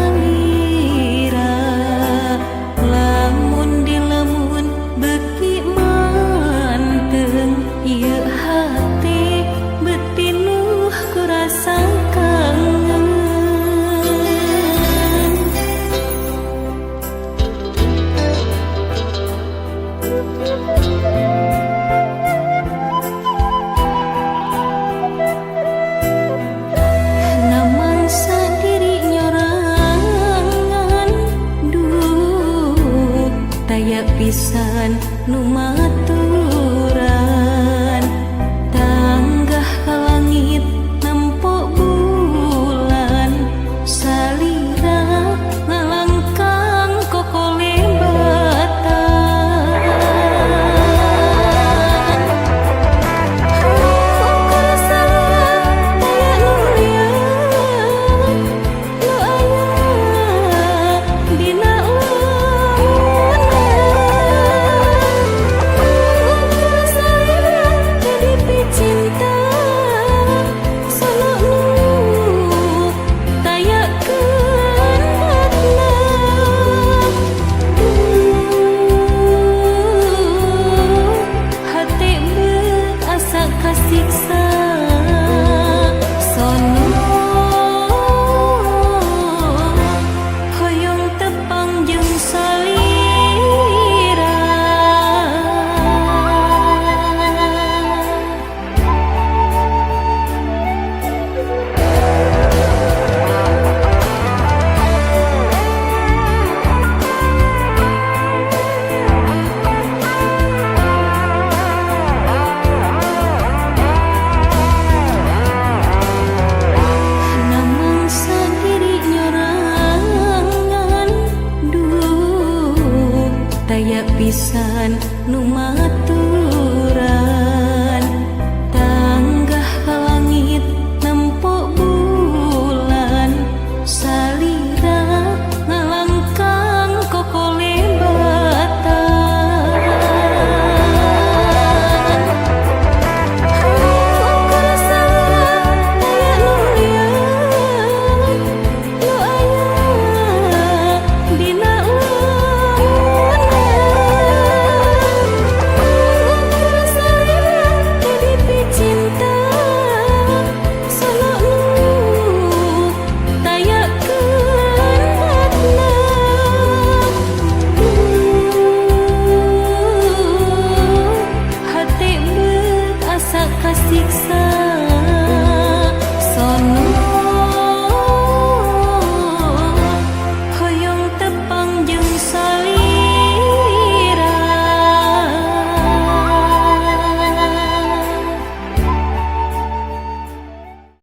salira lamun dilemun beki manteng ieu hati betinuh kurasa kangen. Namangsa diri nyorangan duh taya pisan nu maturan tanggah ka langit nempo bulan salira ngalangkang kokole batan kurasa taya nulia nu aya dina cinta selalu tayakeun hati berasa kasiksa sono hoyong tepang jeung salira. Namangsa diri nyorangan duh taya pisan nu matu